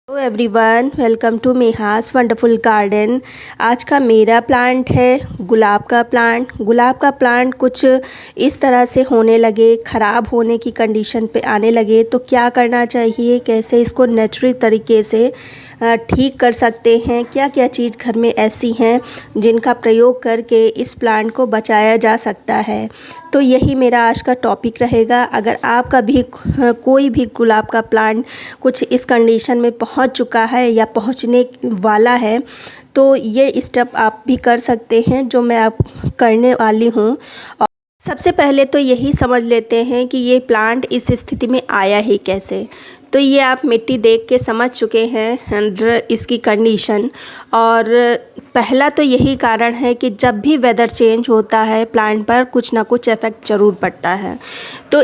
Hello everyone, welcome to मेहास wonderful garden. आज का मेरा प्लांट है गुलाब का प्लांट। गुलाब का प्लांट कुछ इस तरह से होने लगे, ख़राब होने की कंडीशन पे आने लगे तो क्या करना चाहिए, कैसे इसको नेचुरल तरीके से ठीक कर सकते हैं, क्या क्या चीज़ घर में ऐसी हैं जिनका प्रयोग करके इस प्लांट को बचाया जा सकता है। तो यही मेरा आज का टॉपिक रहेगा। अगर आपका भी कोई भी गुलाब का प्लांट कुछ इस कंडीशन में पहुंच चुका है या पहुंचने वाला है तो ये स्टेप आप भी कर सकते हैं जो मैं आप करने वाली हूं। और सबसे पहले तो यही समझ लेते हैं कि ये प्लांट इस स्थिति में आया ही कैसे। तो ये आप मिट्टी देख के समझ चुके हैं इसकी कंडीशन। और पहला तो यही कारण है कि जब भी वेदर चेंज होता है प्लांट पर कुछ ना कुछ इफ़ेक्ट ज़रूर पड़ता है। तो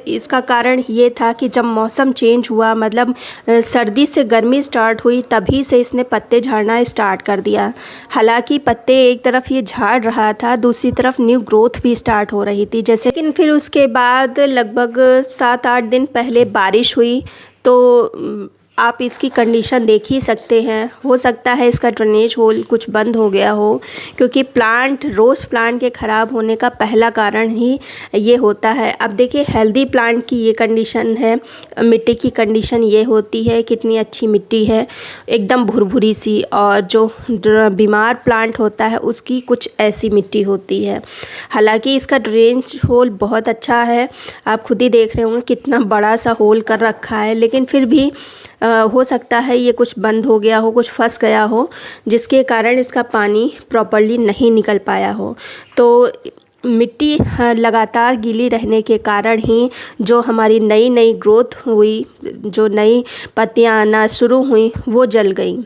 इसका कारण ये था कि जब मौसम चेंज हुआ, मतलब सर्दी से गर्मी स्टार्ट हुई, तभी से इसने पत्ते झाड़ना स्टार्ट कर दिया। हालांकि पत्ते एक तरफ ये झाड़ रहा था, दूसरी तरफ न्यू ग्रोथ भी स्टार्ट हो रही थी जैसे। लेकिन फिर उसके बाद लगभग 7-8 दिन पहले बारिश हुई तो आप इसकी कंडीशन देख ही सकते हैं। हो सकता है इसका ड्रेनेज होल कुछ बंद हो गया हो, क्योंकि रोज़ प्लांट के ख़राब होने का पहला कारण ही ये होता है। अब देखिए हेल्दी प्लांट की ये कंडीशन है, मिट्टी की कंडीशन ये होती है, कितनी अच्छी मिट्टी है, एकदम भुरभुरी सी। और जो बीमार प्लांट होता है उसकी कुछ ऐसी मिट्टी होती है। हालांकि इसका ड्रेनेज होल बहुत अच्छा है, आप खुद ही देख रहे होंगे कितना बड़ा सा होल कर रखा है। लेकिन फिर भी हो सकता है ये कुछ बंद हो गया हो, कुछ फंस गया हो, जिसके कारण इसका पानी प्रॉपर्ली नहीं निकल पाया हो। तो मिट्टी लगातार गीली रहने के कारण ही जो हमारी नई नई ग्रोथ हुई, जो नई पत्तियां आना शुरू हुई, वो जल गई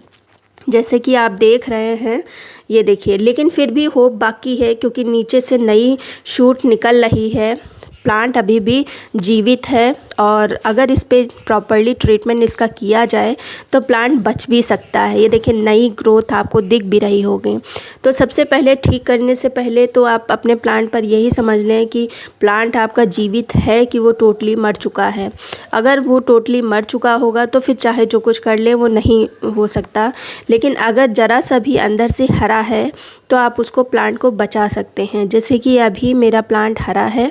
जैसे कि आप देख रहे हैं। ये देखिए, लेकिन फिर भी होप बाकी है क्योंकि नीचे से नई शूट निकल रही है। प्लांट अभी भी जीवित है और अगर इस पे प्रॉपर्ली ट्रीटमेंट इसका किया जाए तो प्लांट बच भी सकता है। ये देखिए नई ग्रोथ आपको दिख भी रही होगी। तो सबसे पहले ठीक करने से पहले तो आप अपने प्लांट पर यही समझ लें कि प्लांट आपका जीवित है कि वो टोटली मर चुका है। अगर वो टोटली मर चुका होगा तो फिर चाहे जो कुछ कर ले वो नहीं हो सकता। लेकिन अगर ज़रा सा भी अंदर से हरा है तो आप उसको प्लांट को बचा सकते हैं। जैसे कि अभी मेरा प्लांट हरा है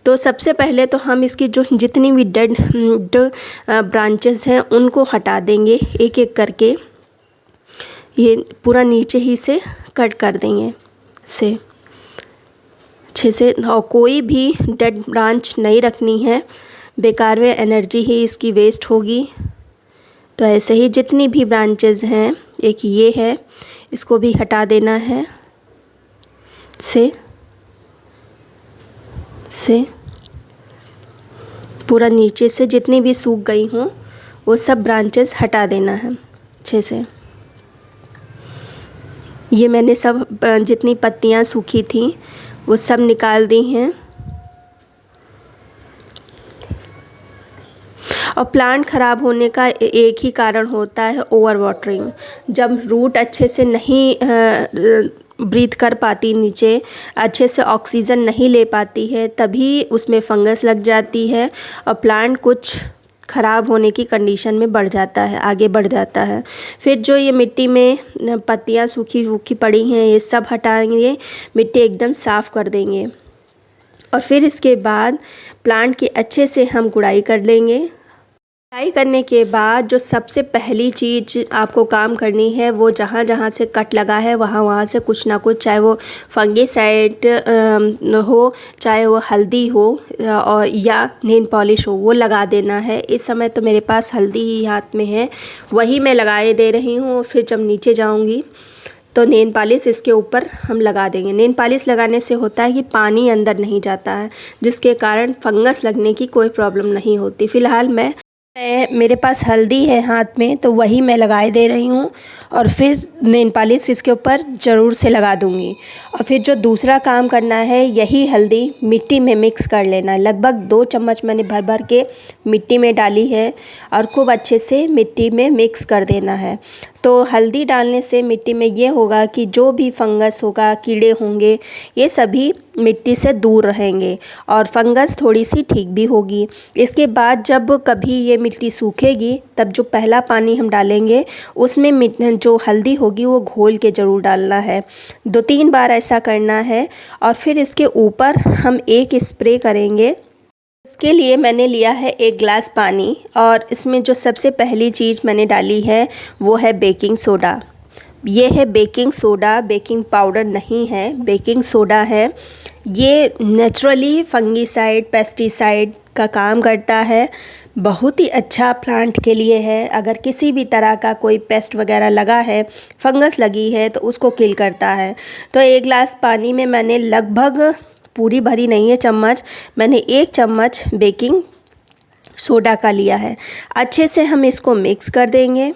तो सबसे पहले तो हम इसकी जो जितनी भी डेड ब्रांचेस हैं उनको हटा देंगे एक एक करके। ये पूरा नीचे ही से कट कर देंगे से अच्छे से। और कोई भी डेड ब्रांच नहीं रखनी है, बेकार में एनर्जी ही इसकी वेस्ट होगी। तो ऐसे ही जितनी भी ब्रांचेस हैं, एक ये है, इसको भी हटा देना है से पूरा नीचे से जितनी भी सूख गई हों वो सब ब्रांचेस हटा देना है अच्छे से। ये मैंने सब जितनी पत्तियां सूखी थी वो सब निकाल दी हैं। और प्लांट ख़राब होने का एक ही कारण होता है ओवर वाटरिंग। जब रूट अच्छे से नहीं ब्रीथ कर पाती, नीचे अच्छे से ऑक्सीजन नहीं ले पाती है, तभी उसमें फंगस लग जाती है और प्लांट कुछ ख़राब होने की कंडीशन में बढ़ जाता है, आगे बढ़ जाता है। फिर जो ये मिट्टी में पत्तियां सूखी सूखी पड़ी हैं ये सब हटाएंगे, मिट्टी एकदम साफ़ कर देंगे। और फिर इसके बाद प्लांट की अच्छे से हम गुड़ाई कर लेंगे। गुड़ाई करने के बाद जो सबसे पहली चीज़ आपको काम करनी है वो जहाँ जहाँ से कट लगा है वहाँ से कुछ ना कुछ, चाहे वो फंगिसाइड हो, चाहे वो हल्दी हो और या नेल पॉलिश हो, वो लगा देना है। इस समय तो मेरे पास हल्दी ही हाथ में है, वही मैं लगाए दे रही हूँ। फिर जब नीचे जाऊँगी तो नेल पॉलिश इसके ऊपर हम लगा देंगे। नेल पॉलिश लगाने से होता है कि पानी अंदर नहीं जाता है, जिसके कारण फंगस लगने की कोई प्रॉब्लम नहीं होती। फ़िलहाल मेरे पास हल्दी है हाथ में तो वही मैं लगाए दे रही हूँ और फिर नेल पॉलिश इसके ऊपर ज़रूर से लगा दूँगी। और फिर जो दूसरा काम करना है, यही हल्दी मिट्टी में मिक्स कर लेना है। लगभग 2 चम्मच मैंने भर भर के मिट्टी में डाली है और खूब अच्छे से मिट्टी में मिक्स कर देना है। तो हल्दी डालने से मिट्टी में ये होगा कि जो भी फंगस होगा, कीड़े होंगे, ये सभी मिट्टी से दूर रहेंगे और फंगस थोड़ी सी ठीक भी होगी। इसके बाद जब कभी ये मिट्टी सूखेगी तब जो पहला पानी हम डालेंगे उसमें जो हल्दी होगी वो घोल के ज़रूर डालना है। 2-3 बार ऐसा करना है और फिर इसके ऊपर हम एक स्प्रे करेंगे। उसके लिए मैंने लिया है 1 गिलास पानी और इसमें जो सबसे पहली चीज़ मैंने डाली है वो है बेकिंग सोडा। ये है बेकिंग सोडा, बेकिंग पाउडर नहीं है, बेकिंग सोडा है। ये नेचुरली फंगीसाइड, पेस्टिसाइड का काम करता है। बहुत ही अच्छा प्लांट के लिए है। अगर किसी भी तरह का कोई पेस्ट वगैरह लगा है, फंगस लगी है तो उसको किल करता है। तो 1 गिलास पानी में मैंने लगभग, पूरी भरी नहीं है चम्मच, मैंने 1 चम्मच बेकिंग सोडा का लिया है। अच्छे से हम इसको मिक्स कर देंगे।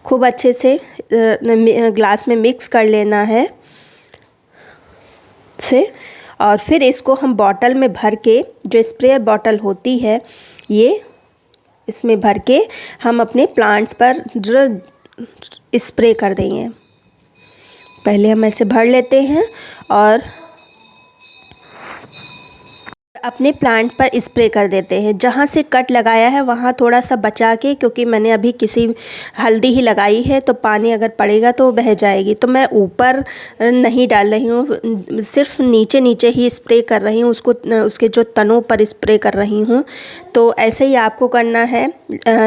खूब अच्छे से ग्लास में मिक्स कर लेना है और फिर इसको हम बॉटल में भर के, जो स्प्रेयर बॉटल होती है ये, इसमें भर के हम अपने प्लांट्स पर स्प्रे कर देंगे। पहले हम ऐसे भर लेते हैं और अपने प्लांट पर स्प्रे कर देते हैं। जहाँ से कट लगाया है वहाँ थोड़ा सा बचा के, क्योंकि मैंने अभी किसी हल्दी ही लगाई है तो पानी अगर पड़ेगा तो बह जाएगी। तो मैं ऊपर नहीं डाल रही हूँ, सिर्फ नीचे नीचे ही स्प्रे कर रही हूँ, उसके जो तनों पर स्प्रे कर रही हूँ। तो ऐसे ही आपको करना है।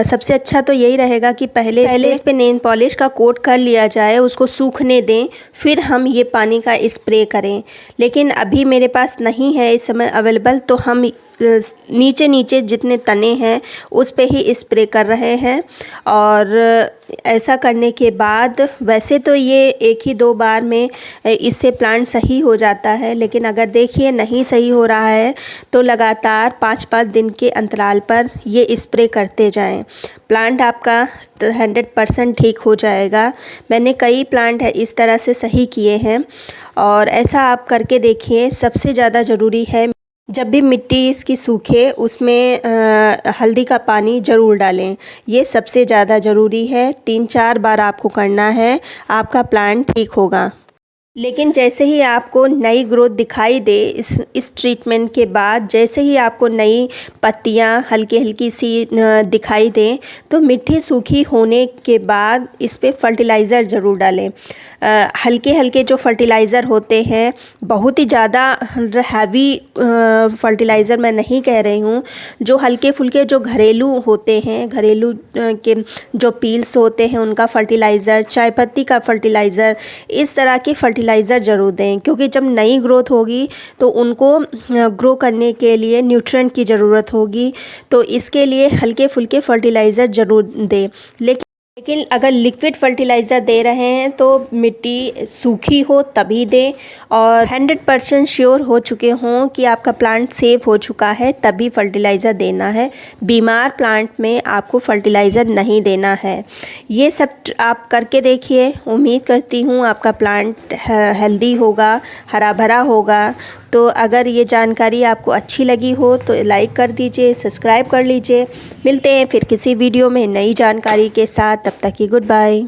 सबसे अच्छा तो यही रहेगा कि पहले इस पे नेल पॉलिश का कोट कर लिया जाए, उसको सूखने दें, फिर हम ये पानी का स्प्रे करें। लेकिन अभी मेरे पास नहीं है इस समय अवेलेबल, तो हम नीचे नीचे जितने तने हैं उस पे ही स्प्रे कर रहे हैं। और ऐसा करने के बाद वैसे तो ये 1 ही 2 बार में इससे प्लांट सही हो जाता है, लेकिन अगर देखिए नहीं सही हो रहा है तो लगातार 5-5 दिन के अंतराल पर ये स्प्रे करते जाएं। प्लांट आपका 100% ठीक हो जाएगा। मैंने कई प्लांट है इस तरह से सही किए हैं और ऐसा आप करके देखिए। सबसे ज़्यादा ज़रूरी है जब भी मिट्टी इसकी सूखे उसमें हल्दी का पानी ज़रूर डालें। ये सबसे ज़्यादा ज़रूरी है। 3-4 बार आपको करना है, आपका प्लांट ठीक होगा। लेकिन जैसे ही आपको नई ग्रोथ दिखाई दे इस ट्रीटमेंट के बाद, जैसे ही आपको नई पत्तियां हल्की हल्की सी दिखाई दें, तो मिट्टी सूखी होने के बाद इस पे फर्टिलाइज़र ज़रूर डालें। हल्के हल्के जो फर्टिलाइज़र होते हैं, बहुत ही ज़्यादा हैवी फर्टिलाइज़र मैं नहीं कह रही हूँ, जो हल्के फुल्के जो घरेलू होते हैं, घरेलू के जो पील्स होते हैं उनका फर्टिलाइज़र, चाय पत्ती का फर्टिलाइज़र, इस तरह के फर्टिलाइज़र ज़रूर दें। क्योंकि जब नई ग्रोथ होगी तो उनको ग्रो करने के लिए न्यूट्रिएंट की ज़रूरत होगी, तो इसके लिए हल्के फुल्के फर्टिलाइज़र ज़रूर दें। लेकिन अगर लिक्विड फर्टिलाइज़र दे रहे हैं तो मिट्टी सूखी हो तभी दें, और 100% श्योर हो चुके हों कि आपका प्लांट सेफ हो चुका है तभी फर्टिलाइज़र देना है। बीमार प्लांट में आपको फर्टिलाइज़र नहीं देना है। ये सब आप करके देखिए। उम्मीद करती हूँ आपका प्लांट हेल्दी होगा, हरा भरा होगा। तो अगर ये जानकारी आपको अच्छी लगी हो तो लाइक कर दीजिए, सब्सक्राइब कर लीजिए। मिलते हैं फिर किसी वीडियो में नई जानकारी के साथ। तब तक की गुड बाय।